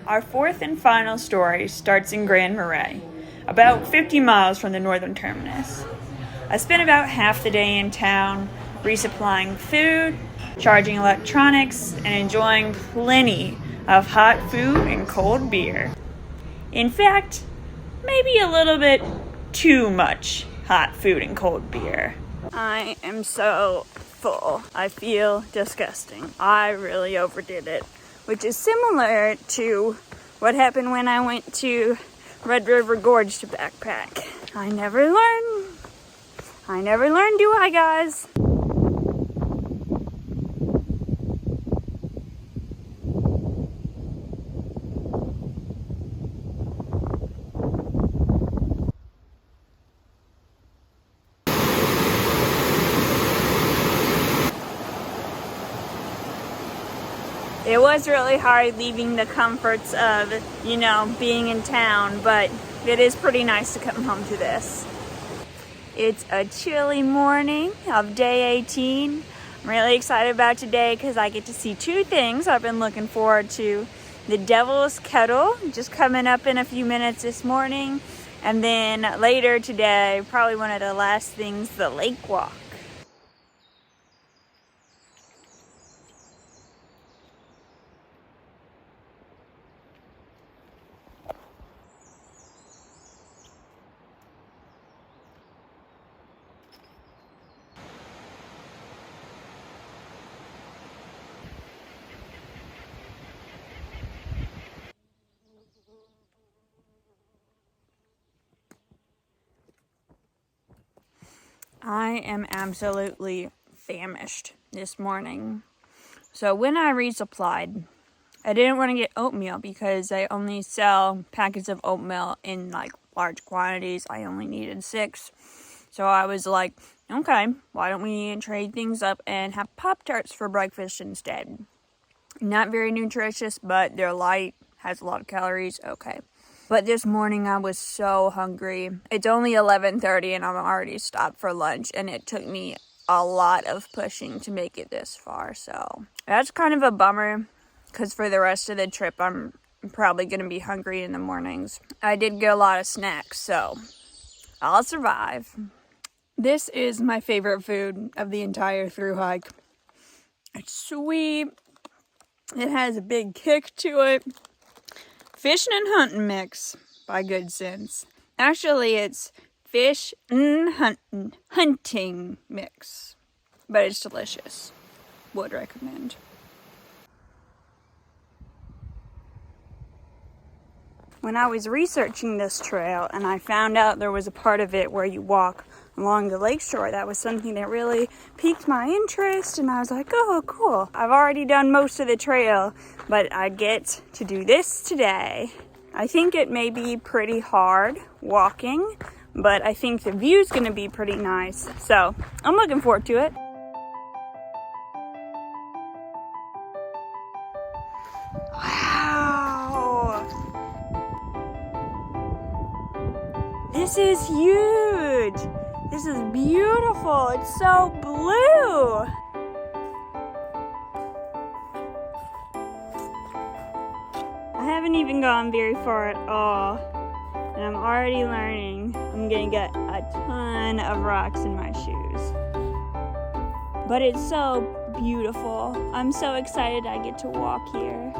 Our fourth and final story starts in Grand Marais, about 50 miles from the northern terminus. I spent about half the day in town, resupplying food, charging electronics, and enjoying plenty of hot food and cold beer. In fact, maybe a little bit too much hot food and cold beer. I am so full. I feel disgusting. I really overdid it, which is similar to what happened when I went to Red River Gorge to backpack. I never learn, do I, guys? It was really hard leaving the comforts of, being in town, but it is pretty nice to come home to this. It's a chilly morning of day 18. I'm really excited about today because I get to see two things I've been looking forward to. The Devil's Kettle, just coming up in a few minutes this morning. And then later today, probably one of the last things, the lake walk. I am absolutely famished this morning. So when I resupplied, I didn't want to get oatmeal because they only sell packets of oatmeal in large quantities. I only needed 6. So I was like, okay, why don't we trade things up and have Pop-Tarts for breakfast instead? Not very nutritious, but they're light, has a lot of calories, okay. But this morning I was so hungry. It's only 11:30 and I'm already stopped for lunch, and it took me a lot of pushing to make it this far. So that's kind of a bummer because for the rest of the trip I'm probably going to be hungry in the mornings. I did get a lot of snacks, so I'll survive. This is my favorite food of the entire thru hike. It's sweet. It has a big kick to it. Fish and hunting mix by Good Sense. Actually, it's fish and hunting mix, but it's delicious. Would recommend. When I was researching this trail and I found out there was a part of it where you walk along the lakeshore, that was something that really piqued my interest, and I was like, oh, cool. I've already done most of the trail, but I get to do this today. I think it may be pretty hard walking, but I think the view's gonna be pretty nice, so I'm looking forward to it. Wow! This is huge! This is beautiful. It's so blue. I haven't even gone very far at all, and I'm already learning I'm gonna get a ton of rocks in my shoes. But it's so beautiful. I'm so excited I get to walk here.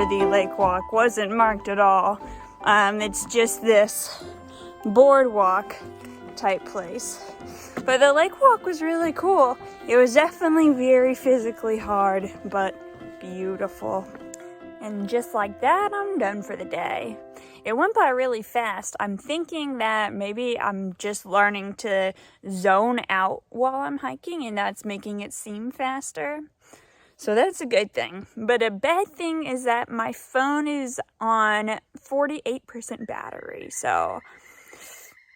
The lake walk wasn't marked at all. It's just this boardwalk type place. But the lake walk was really cool. It was definitely very physically hard, but beautiful. And just like that, I'm done for the day. It went by really fast. I'm thinking that maybe I'm just learning to zone out while I'm hiking, and that's making it seem faster. So that's a good thing. But a bad thing is that my phone is on 48% battery. So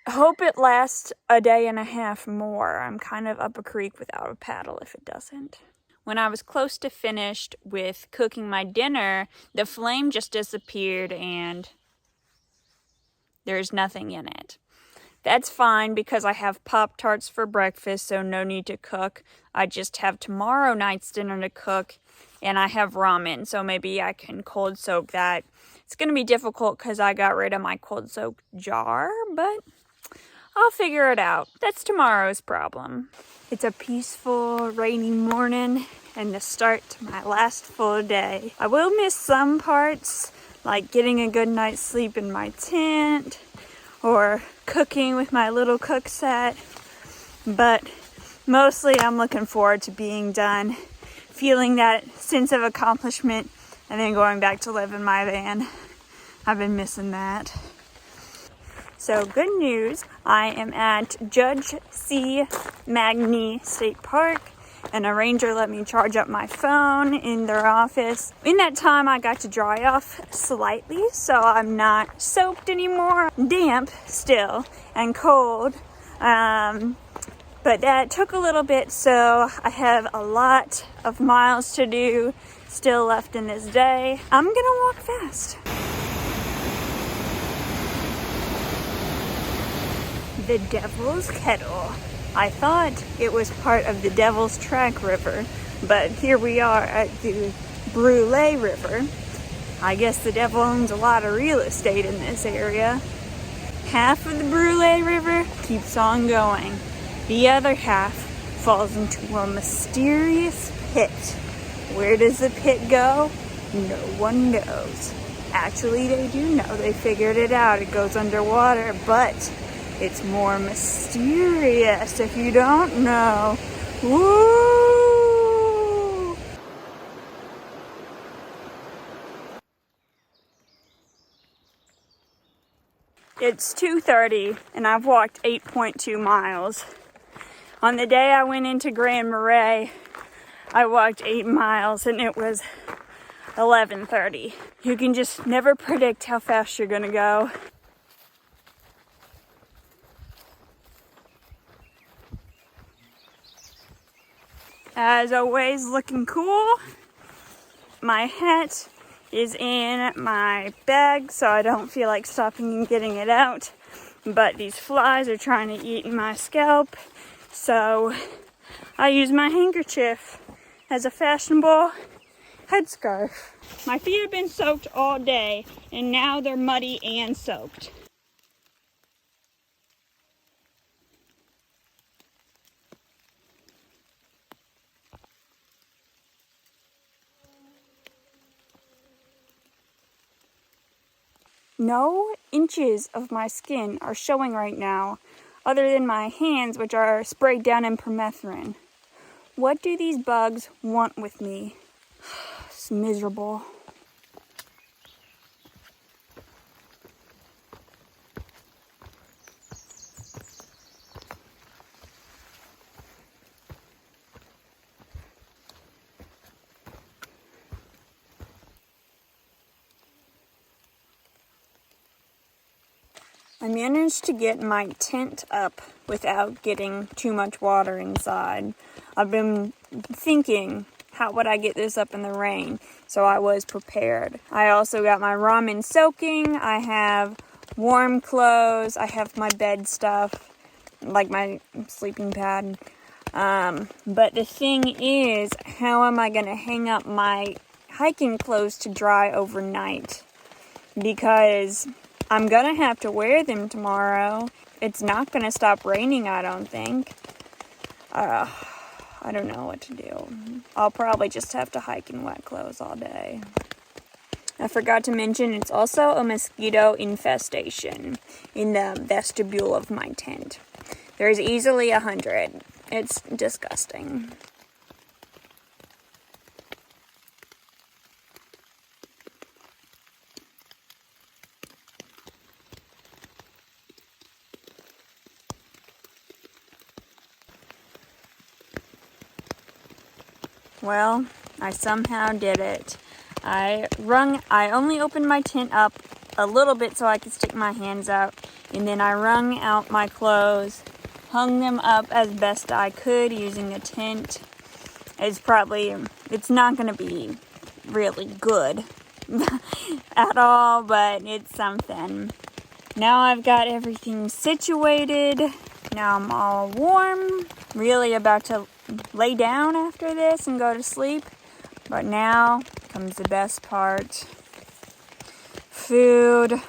I hope it lasts a day and a half more. I'm kind of up a creek without a paddle if it doesn't. When I was close to finished with cooking my dinner, the flame just disappeared and there's nothing in it. That's fine because I have Pop-Tarts for breakfast, so no need to cook. I just have tomorrow night's dinner to cook, and I have ramen, so maybe I can cold soak that. It's going to be difficult because I got rid of my cold soak jar, but I'll figure it out. That's tomorrow's problem. It's a peaceful, rainy morning and the start to my last full day. I will miss some parts, like getting a good night's sleep in my tent or cooking with my little cook set, but mostly I'm looking forward to being done, feeling that sense of accomplishment, and then going back to live in my van. I've been missing that. So good news, I am at Judge C. Magny State Park, and a ranger let me charge up my phone in their office. In that time, I got to dry off slightly, so I'm not soaked anymore. Damp still and cold, but that took a little bit, so I have a lot of miles to do still left in this day. I'm gonna walk fast. The Devil's Kettle. I thought it was part of the Devil's Track River, but here we are at the Brew-S-A River. I guess the devil owns a lot of real estate in this area. Half of the Brew-S-A River keeps on going. The other half falls into a mysterious pit. Where does the pit go? No one knows. Actually, they do know. They figured it out. It goes underwater, but it's more mysterious if you don't know. Woo! It's 2:30 and I've walked 8.2 miles. On the day I went into Grand Marais, I walked 8 miles and it was 11:30. You can just never predict how fast you're gonna go. As always, looking cool. My hat is in my bag, so I don't feel like stopping and getting it out. But these flies are trying to eat my scalp, so I use my handkerchief as a fashionable headscarf. My feet have been soaked all day, and now they're muddy and soaked. No inches of my skin are showing right now, other than my hands, which are sprayed down in permethrin. What do these bugs want with me? It's miserable. I managed to get my tent up without getting too much water inside. I've been thinking, how would I get this up in the rain? So I was prepared. I also got my ramen soaking. I have warm clothes. I have my bed stuff, like my sleeping pad. But the thing is, how am I going to hang up my hiking clothes to dry overnight? Because I'm gonna have to wear them tomorrow. It's not gonna stop raining, I don't think. I don't know what to do. I'll probably just have to hike in wet clothes all day. I forgot to mention, it's also a mosquito infestation in the vestibule of my tent. There's easily 100. It's disgusting. Well, I somehow did it. I only opened my tent up a little bit so I could stick my hands out, and then I wrung out my clothes, hung them up as best I could using a tent. It's not going to be really good at all, but it's something. Now I've got everything situated. Now I'm all warm, really about to lay down after this and go to sleep. But now comes the best part. Food.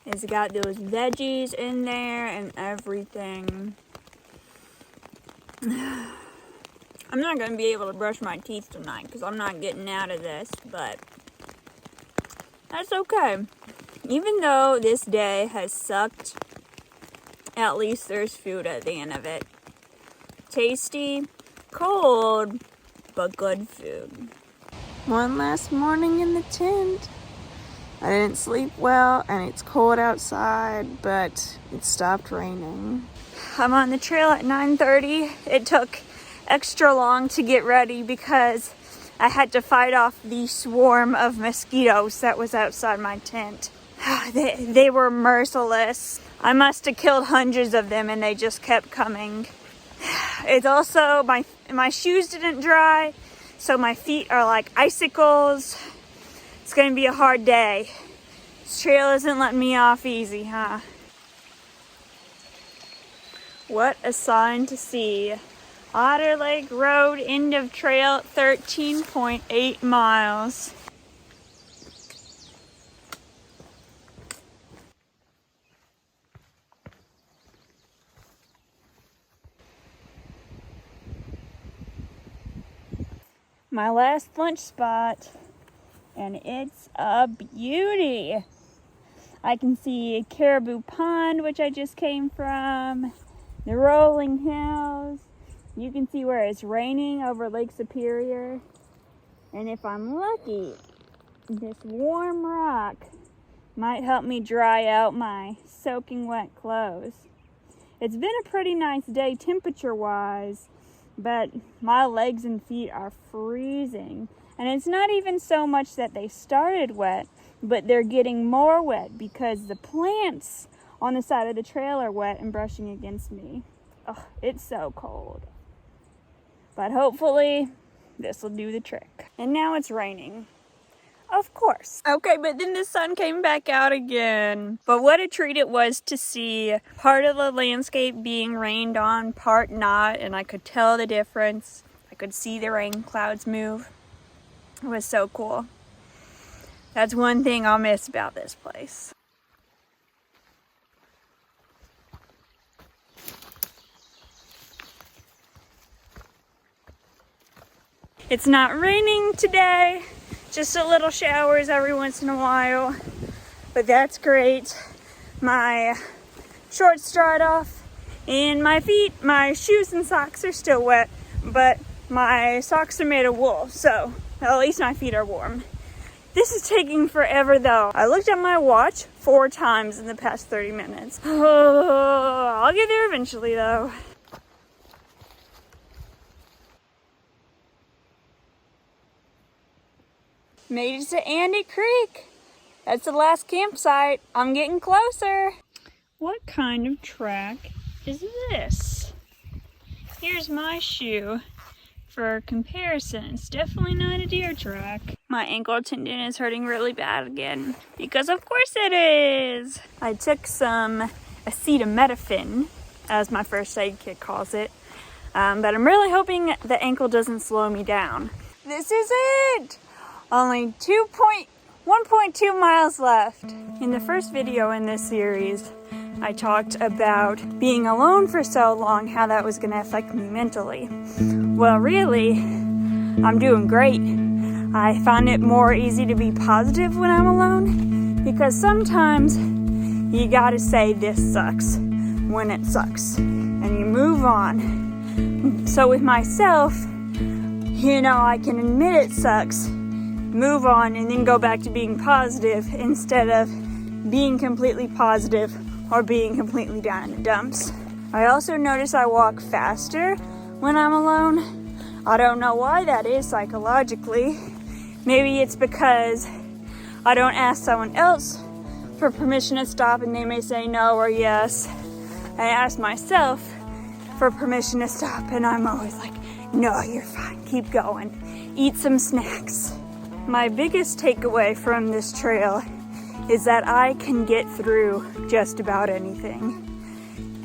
It's got those veggies in there and everything. I'm not going to be able to brush my teeth tonight because I'm not getting out of this, but that's okay. Even though this day has sucked, at least there's food at the end of it. Tasty, cold, but good food. One last morning in the tent. I didn't sleep well and it's cold outside, but it stopped raining. I'm on the trail at 9:30. It took extra long to get ready because I had to fight off the swarm of mosquitoes that was outside my tent. They were merciless. I must have killed hundreds of them and they just kept coming. It's also, my shoes didn't dry, so my feet are like icicles. It's gonna be a hard day. This trail isn't letting me off easy, huh? What a sign to see. Otter Lake Road, end of trail, 13.8 miles. My last lunch spot, and it's a beauty. I can see Caribou Pond, which I just came from, the rolling hills. You can see where it's raining over Lake Superior. And if I'm lucky, this warm rock might help me dry out my soaking wet clothes. It's been a pretty nice day temperature-wise, but my legs and feet are freezing. And it's not even so much that they started wet, but they're getting more wet because the plants on the side of the trail are wet and brushing against me. Oh, it's so cold. But hopefully this will do the trick. And now it's raining. Of course. Okay, but then the sun came back out again. But what a treat it was to see part of the landscape being rained on, part not, and I could tell the difference. I could see the rain clouds move. It was so cool. That's one thing I'll miss about this place. It's not raining today, just a little showers every once in a while, but that's great. My shorts dried off and my feet, my shoes and socks are still wet, but my socks are made of wool, so at least my feet are warm. This is taking forever though. I looked at my watch 4 times in the past 30 minutes. Oh, I'll get there eventually though. Made it to Andy Creek. That's the last campsite. I'm getting closer. What kind of track is this? Here's my shoe for comparison. It's definitely not a deer track. My ankle tendon is hurting really bad again because of course it is. I took some acetaminophen, as my first aid kit calls it, but I'm really hoping the ankle doesn't slow me down. This is it! Only 1.2 miles left. In the first video in this series, I talked about being alone for so long, how that was going to affect me mentally. Well, really, I'm doing great. I find it more easy to be positive when I'm alone, because sometimes you gotta say this sucks when it sucks, and you move on. So with myself, I can admit it sucks, move on, and then go back to being positive instead of being completely positive or being completely down in the dumps. I also notice I walk faster when I'm alone. I don't know why that is psychologically. Maybe it's because I don't ask someone else for permission to stop and they may say no or yes. I ask myself for permission to stop and I'm always like, no, you're fine, keep going. Eat some snacks. My biggest takeaway from this trail is that I can get through just about anything.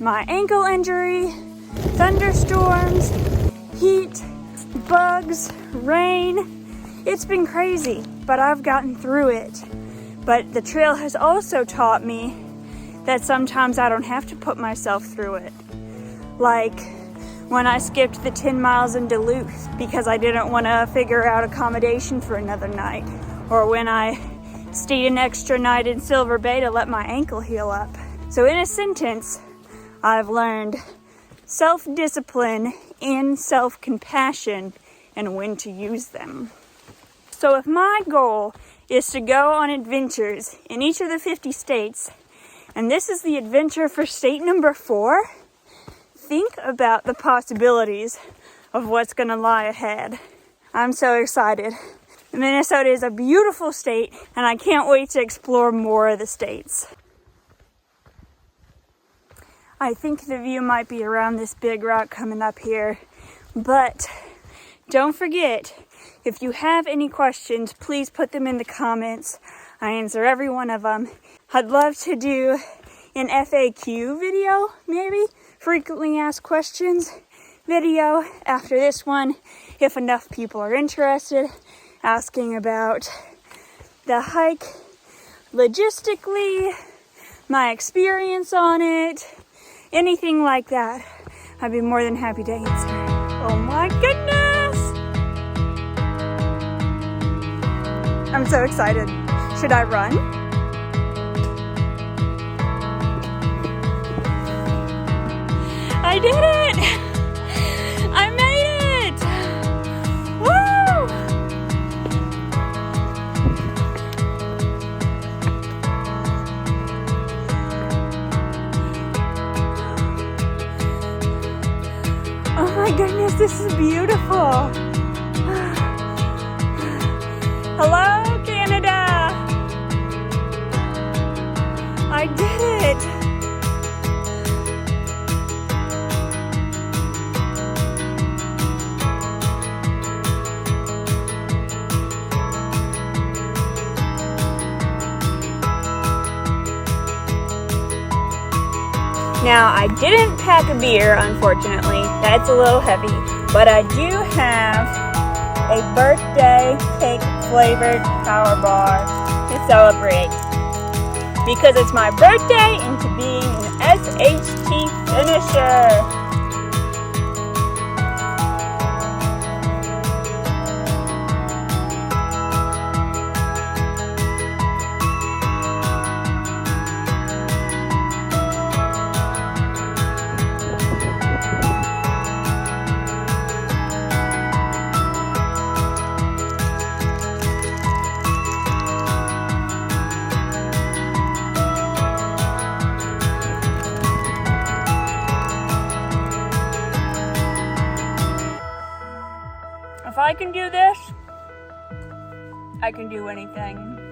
My ankle injury, thunderstorms, heat, bugs, rain, it's been crazy, but I've gotten through it. But the trail has also taught me that sometimes I don't have to put myself through it. Like when I skipped the 10 miles in Duluth because I didn't want to figure out accommodation for another night. Or when I stayed an extra night in Silver Bay to let my ankle heal up. So in a sentence, I've learned self-discipline and self-compassion and when to use them. So if my goal is to go on adventures in each of the 50 states, and this is the adventure for state number 4, think about the possibilities of what's going to lie ahead. I'm so excited. Minnesota is a beautiful state, and I can't wait to explore more of the states. I think the view might be around this big rock coming up here, but don't forget, if you have any questions, please put them in the comments. I answer every one of them. I'd love to do an FAQ video, maybe, frequently asked questions video after this one, if enough people are interested, asking about the hike logistically, my experience on it, anything like that. I'd be more than happy to answer. Oh my goodness! I'm so excited. Should I run? I did it! I made it! Woo! Oh my goodness, this is beautiful. Hello, Canada! I did it! Now, I didn't pack a beer, unfortunately. That's a little heavy. But I do have a birthday cake flavored power bar to celebrate. Because it's my birthday and to being an SHT finisher. If I can do this, I can do anything.